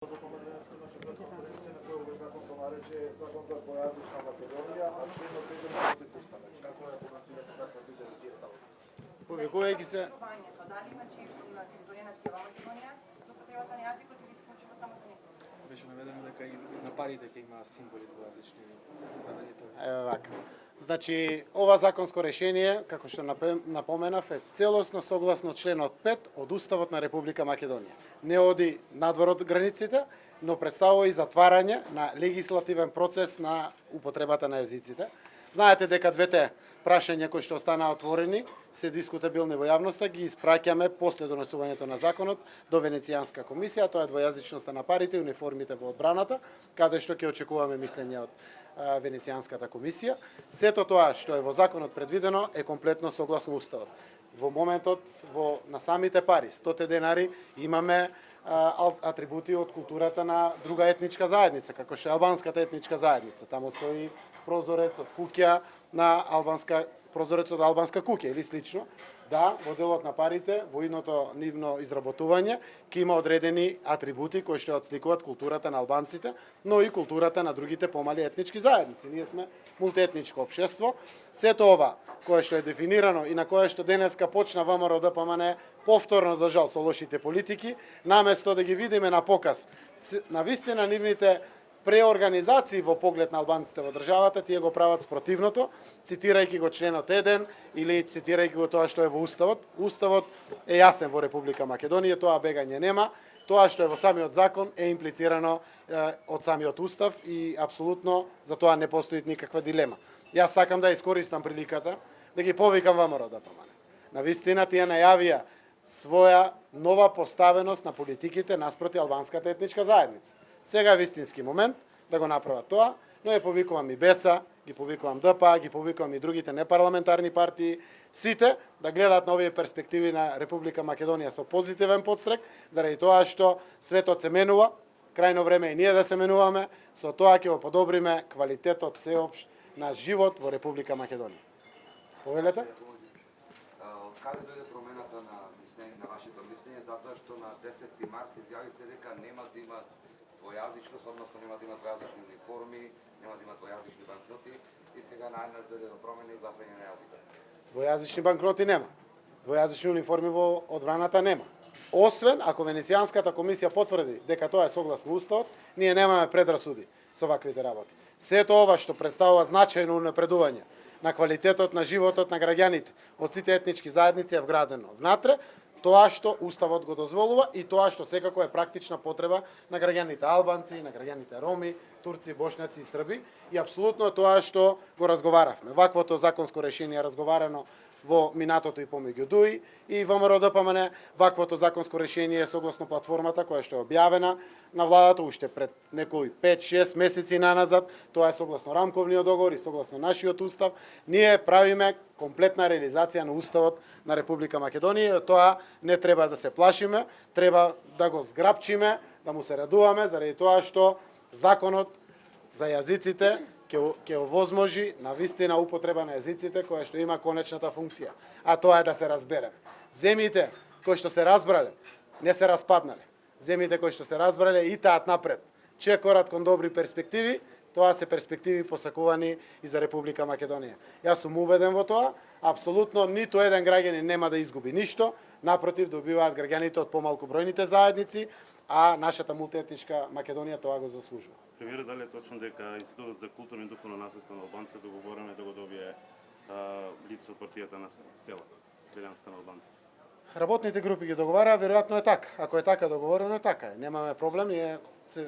Закон за двојазична Македонија, а член 5 противуставен. Како е коментирате таква визија тие ставки? Повикувајќи се дали значи на територија на цела Македонија за употребата на јазикот или исклучиво само за некој? Беше наведено дека и на парите ќе има символи двојазични. Еве вака. Значи, ова законско решение, како што напоменав, е целосно согласно членот 5 од Уставот на Република Македонија. Не оди надвор од границите, но представува и затварање на легислативен процес на употребата на езиците. Знаете дека двете прашања кои што останаа отворени се дискутабилни во јавноста, ги испраќаме после донесувањето на законот до Венецијанска комисија, тоа е двојазичноста на парите и униформите во одбраната, каде што ќе очекуваме мислење од Венецијанската комисија. Сето тоа што е во законот предвидено е комплетно согласно уставот. Во моментот на самите пари, 100 денари, имаме атрибути од културата на друга етничка заедница, како што е албанската етничка заедница. Таму стои прозорец од куќа на прозорец од албанска куќа или слично. Да, во делот на парите, во идното нивно изработување, ќе има одредени атрибути кои што отсликуваат културата на албанците, но и културата на другите помали етнички заедници. Ние сме мултиетничко општество. Сето ова кое што е дефинирано и на кое што денеска почна ВМРО ДПМН повторно за жал со лошите политики, наместо да ги видиме на показ на вистина нивните преорганизации во поглед на албанците во државата, тие го прават спротивното, цитирајќи го членот 1 или цитирајќи го тоа што е во Уставот. Уставот е јасен во Република Македонија, тоа бегање нема. Тоа што е во самиот закон е имплицирано од самиот Устав и апсолутно за тоа не постои никаква дилема. Јас сакам да искористам приликата да ги повикам ВМРО ДПМН. Навистина тие најавија своја нова поставеност на политиките наспроти албанската етничка заедница. Сега е вистински момент да го направат тоа, но ја повикувам и БЕСА, ги повикувам ДПА, ги повикувам и другите непарламентарни партии, сите да гледаат на овие перспективи на Република Македонија со позитивен подстрек, заради тоа што светот се менува, крајно време и ние да се менуваме, со тоа ќе го подобриме квалитетот сеопшт на живот во Република Македонија. Повелете? Каде дојде промената на вашето мислење, затоа што на 10 март изјавивте дека нема да има двојазичност, односно нема да има двојазични униформи, нема да има двојазични банкноти и сега најнаш дојде до промена и гласање на јазикот. Двојазични банкноти нема. Двојазични униформи во одбраната нема. Освен ако Венецијанската комисија потврди дека тоа е согласно Уставот, ние немаме предрасуди со ваквите работи. Сето ова што представува значајно унапредување на квалитетот на животот на граѓаните од сите етнички заедници е вградено внатре, тоа што Уставот го дозволува и тоа што секако е практична потреба на граѓаните албанци, на граѓаните роми, турци, бошњаци и срби и апсолутно тоа што го разговаравме. Ваквото законско решение е разговарано во минатото и помеѓу ДУИ и ВМРО ДПМН ваквото законско решение согласно платформата која што е објавена на владата уште пред некои 5-6 месеци наназад, тоа е согласно рамковниот договор и согласно нашиот устав, ние правиме комплетна реализација на Уставот на Република Македонија, тоа не треба да се плашиме, треба да го зграпчиме, да му се радуваме заради тоа што законот за јазиците ќе овозможи на вистина употреба на јазиците која што има конечната функција, а тоа е да се разбереме. Земјите кои што се разбрале, не се распаднале. Земјите кои што се разбрале и таат напред. Чекорат кон добри перспективи, тоа се перспективи посакувани и за Република Македонија. Јас сум убеден во тоа, апсолутно ниту еден граѓанин нема да изгуби ништо, напротив добиваат граѓаните од помалку бројните заедници, а нашата мултиетничка Македонија тоа го заслужува. Премиере, дали е точно дека Институтот за културно и духовно наследство на албанците договорено да го добие лице од партијата на села, Алијансата на албанците? Работните групи ги договараа, веројатно е така. Ако е така договорено, е така. Немаме проблем, ние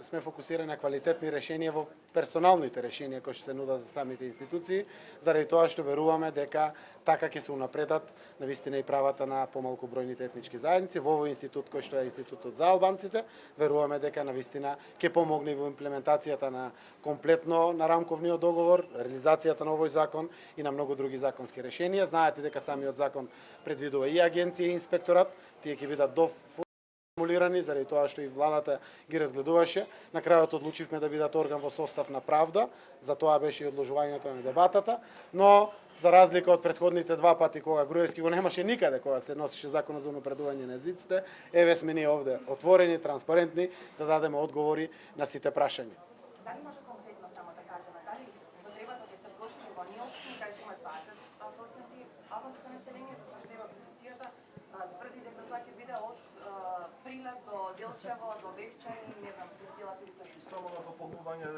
сме фокусирани на квалитетни решенија во персоналните решенија кои што се нудат за самите институции, заради тоа што веруваме дека така ќе се унапредат навистина и правата на помалку бројните етнички заедници. Во овој институт кој што е институтот за албанците, веруваме дека навистина ќе помогне во имплементацијата на комплетно на рамковниот договор, реализацијата на овој закон и на многу други законски решенија. Знаете дека самиот закон предвидува и агенција и инспекторат, тие ќе бидат стимулирани, заради тоа што и владата ги разгледуваше. На крајот одлучивме да бидат орган во состав на правда, за тоа беше и одложувањето на дебатата, но за разлика од претходните два пати кога Груевски го немаше никаде кога се носеше законот за унапредување на езиците, еве сме ние овде отворени, транспарентни да дадеме одговори на сите прашања. Дали може конкретно само да кажеме, дали потребата да се прошири во ние општини кај што има 20% албанско население, затоа што ева позицијата тврди дека тоа ќе биде од Прилеп до Делчево, до Бевчај и не знам, през цела територија. Само на дополнување,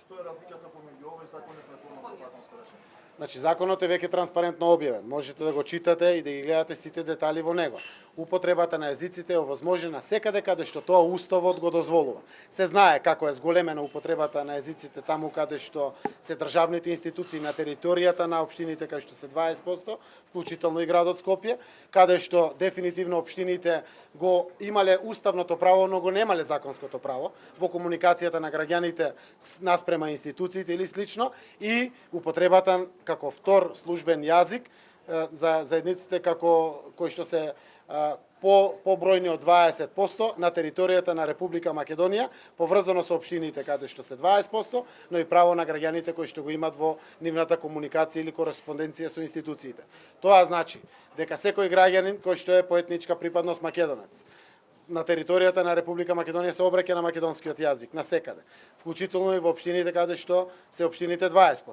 што е разликата помеѓу овој закон и претходното законско решение? Значи, законот е веќе транспарентно објавен. Можете да го читате и да ги гледате сите детали во него. Употребата на езиците е овозможена секаде каде што тоа Уставот го дозволува. Се знае како е зголемена употребата на езиците таму каде што се државните институции на територијата на општините каде што се 20%, вклучително и градот Скопје, каде што дефинитивно општините го имале уставното право, но го немале законското право во комуникацијата на граѓаните наспрема институциите или слично, и употребата како втор службен јазик за заедниците како кои што се побројни од 20% на територијата на Република Македонија, поврзано со општините каде што се 20%, но и право на граѓаните кои што го имат во нивната комуникација или кореспонденција со институциите. Тоа значи дека секој граѓанин кој што е по етничка припадност македонец на територијата на Република Македонија се обраќа на македонскиот јазик насекаде, вклучително и во општините каде што се општините 20%.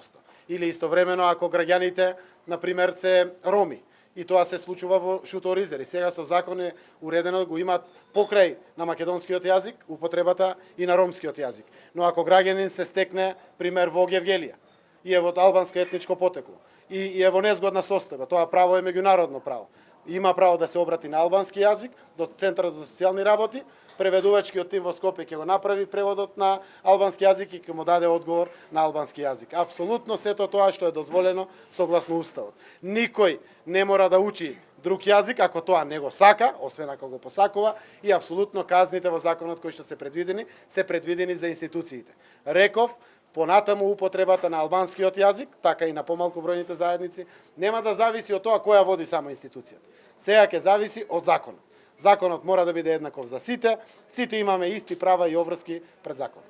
Или истовремено ако граѓаните на пример се роми, и тоа се случува во Шуторизер. И сега со закон е уредено да го имат покрај на македонскиот јазик употребата и на ромскиот јазик. Но ако граѓанин се стекне пример во Гевгелија и е од албанско етничко потекло и е во незгодна состојба, тоа право е меѓународно право. Има право да се обрати на албански јазик до Центарот за социјални работи, преведувачкиот тим во Скопје ќе го направи преводот на албански јазик и ќе му даде одговор на албански јазик. Апсолутно сето тоа што е дозволено согласно Уставот. Никој не мора да учи друг јазик ако тоа не го сака, освен ако го посакува, и апсолутно казните во законот кои што се предвидени за институциите. Реков, понатаму употребата на албанскиот јазик, така и на помалку бројните заедници, нема да зависи од тоа која води само институцијата. Сега ќе зависи од законот. Законот мора да биде еднаков за сите, сите имаме исти права и обврски пред законот.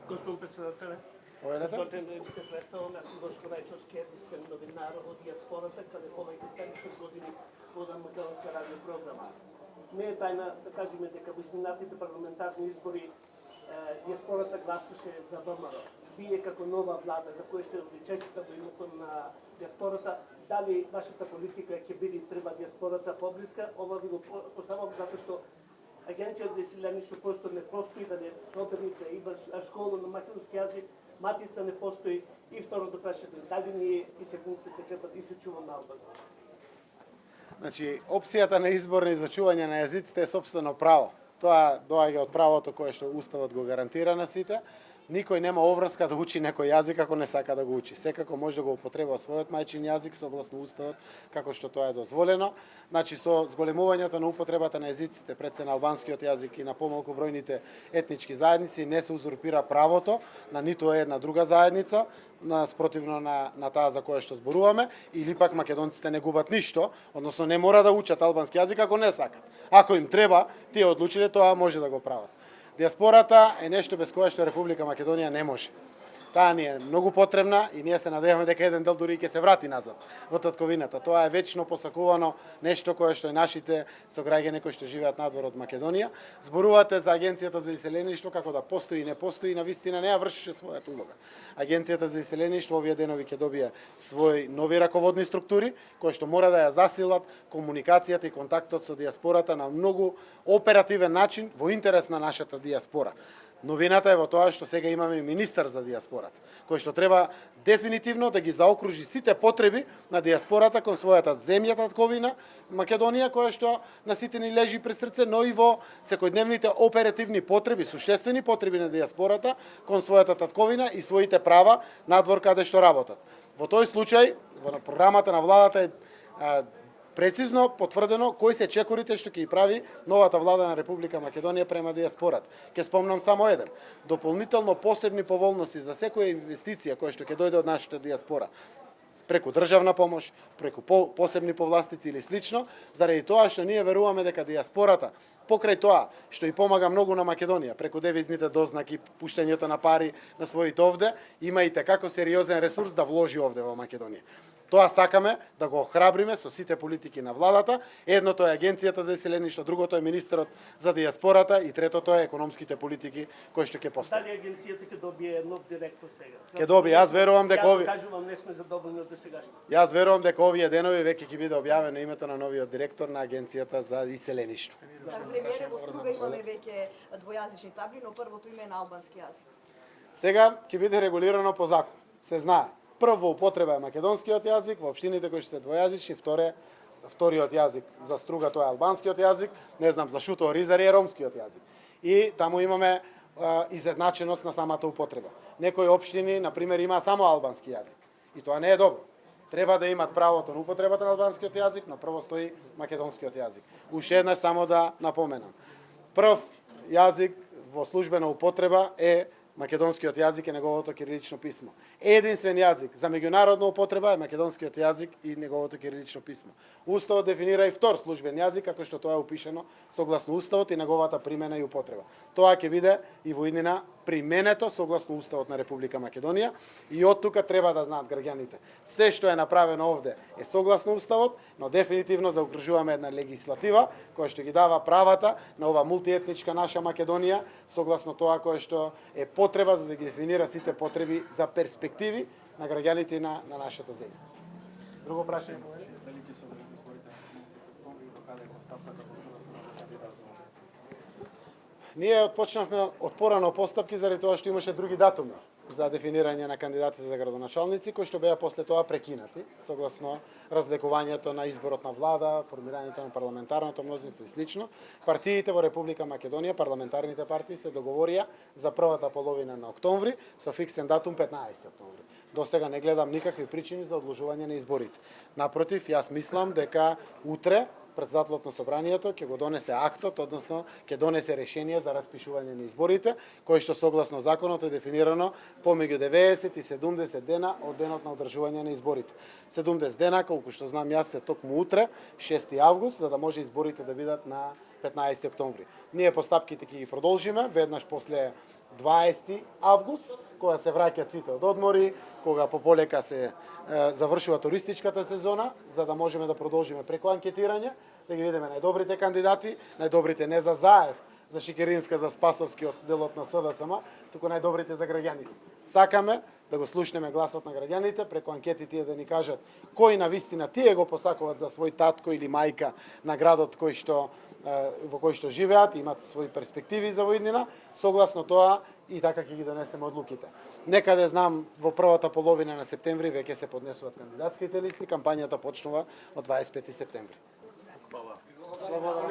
Господин председателе, Овелете? да се представам, јас сум Бошко Рајчовски, етничен новинар од диаспората, каде повеќе 50 години водам македонска радио програма. Не е тајна да кажеме дека во изминатите парламентарни избори диаспората гласаше за ВМРО. Вие како нова влада, за која сте честита во името на диаспората, дали вашата политика ќе биде треба диаспората поблиска? Ова ви го поставам затоа што Агенција за иселеништво просто не постои, да не соберните има школа на македонски јазик, матица не постои, и второто прашање, дали ние иселениците треба да изучуваме албански? Значи, опцијата на избор на изучување на јазиците е сопствено право. Тоа доаѓа од правото кое што Уставот го гарантира на сите. Никој нема обврска да учи некој јазик ако не сака да го учи. Секако може да го употреба својот мајчин јазик согласно Уставот, како што тоа е дозволено. Значи, со зголемувањето на употребата на езиците пред се на албанскиот јазик и на помалку бројните етнички заедници не се узурпира правото на ниту една друга заедница, спротивно на таа за која што зборуваме, или пак македонците не губат ништо, односно не мора да учат албански јазик ако не сакат. Ако им треба, тие одлучиле тоа може да го прават. Диаспората е нешто без кое што Република Македонија не може. Таа ни е многу потребна и ние се надеваме дека еден дел дури ќе се врати назад во татковината. Тоа е вечно посакувано нешто кое што и нашите сограѓани кои што живеат надвор од Македонија зборувате за Агенцијата за иселеништво како да постои и не постои, на вистина не ја вршише својата улога. Агенцијата за иселеништво овие денови ќе добие своји нови раководни структури кои што мора да ја засилат комуникацијата и контактот со диаспората на многу оперативен начин во интерес на нашата диаспора. Новината е во тоа што сега имаме министар за диаспората, кој што треба дефинитивно да ги заокружи сите потреби на диаспората кон својата земја татковина Македонија, која што на сите ни лежи при срце, но и во секојдневните оперативни потреби, суштествени потреби на диаспората кон својата татковина и своите права надвор каде што работат. Во тој случај, во програмата на владата е прецизно потврдено кои се чекорите што ќе ги прави новата влада на Република Македонија према диаспората. Ќе спомнам само еден. Дополнително посебни поволности за секоја инвестиција која што ќе дојде од нашата диаспора. преку државна помош, преку посебни повластици или слично, заради тоа што ние веруваме дека дијаспората покрај тоа што и помага многу на Македонија преку девизните дознаки, пуштањето на пари на своите овде, има и како сериозен ресурс да вложи овде во Македонија. Тоа сакаме да го охрабриме со сите политики на владата. Едното е Агенцијата за иселеништво, другото е Министерот за дијаспората и третото е економските политики кои што ќе постои. Дали агенцијата ќе добие нов директор сега? Ќе добие, јас верувам дека Јас кажувам, не сме задоволни од досегашното. Јас верувам дека овие денови веќе ќе биде објавено името на новиот директор на Агенцијата за иселеништво. Премиере, во Струга имаме веќе двојазични табли, но првото име е на албански јазик. Сега ќе биде регулирано по закон. Се знае. Прво употреба е македонскиот јазик, во општините кои што се двојазични, вториот јазик за Струга тоа е албанскиот јазик, не знам за Шуто Оризари е ромскиот јазик. И таму имаме изедначеност на самата употреба. Некои општини, на пример, има само албански јазик. И тоа не е добро. Треба да имат правото на употребата на албанскиот јазик, но прво стои македонскиот јазик. Уште еднаш само да напоменам. Прв јазик во службена употреба е македонскиот јазик и неговото кирилично писмо. Единствен јазик за меѓународна употреба е македонскиот јазик и неговото кирилично писмо. Уставот дефинира и втор службен јазик, како што тоа е упишено согласно Уставот и неговата примена и употреба. Тоа ќе биде и во иднина применето согласно Уставот на Република Македонија и од тука треба да знаат граѓаните. Се што е направено овде е согласно Уставот, но дефинитивно заокружуваме една легислатива која што ги дава правата на ова мултиетничка наша Македонија согласно тоа кое што е потреба за да ги дефинира сите потреби за перспективи на граѓаните на нашата земја. Друго прашање? Дали ќе се одржат изборите на 30 октомври и докаде е поставката во СДСМ за кандидат за овде? Ние отпочнавме од порано постапки заради тоа што имаше други датуми за дефинирање на кандидатите за градоначалници, кои што беа после тоа прекинати, согласно разлекувањето на изборот на влада, формирањето на парламентарното мнозинство и слично. Партиите во Република Македонија, парламентарните партии, се договорија за првата половина на октомври со фиксен датум 15 октомври. До сега не гледам никакви причини за одложување на изборите. Напротив, јас мислам дека утре председателот на собранието ќе го донесе актот, односно ќе донесе решение за распишување на изборите, кој што согласно законот е дефинирано помеѓу 90 и 70 дена од денот на одржување на изборите. 70 дена, колку што знам јас, се токму утре, 6 август, за да може изборите да бидат на 15 октомври. Ние постапките ќе ги продолжиме веднаш после 20 август, кога се враќаат сите од одмори, кога пополека се завршува туристичката сезона, за да можеме да продолжиме преку анкетирање, да ги видиме најдобрите кандидати, најдобрите не за Заев, за Шикеринска, за Спасовски од делот на СДСМ, туку најдобрите за граѓаните. Сакаме да го слушнеме гласот на граѓаните, преку анкети тие да ни кажат кој на вистина тие го посакуваат за свој татко или мајка на градот во кој што живеат, имат своји перспективи за воиднина, согласно тоа и така ќе ги донесеме одлуките. Некаде знам во првата половина на септември веќе се поднесуваат кандидатските листи, кампањата почнува од 25 септември. Благодарам.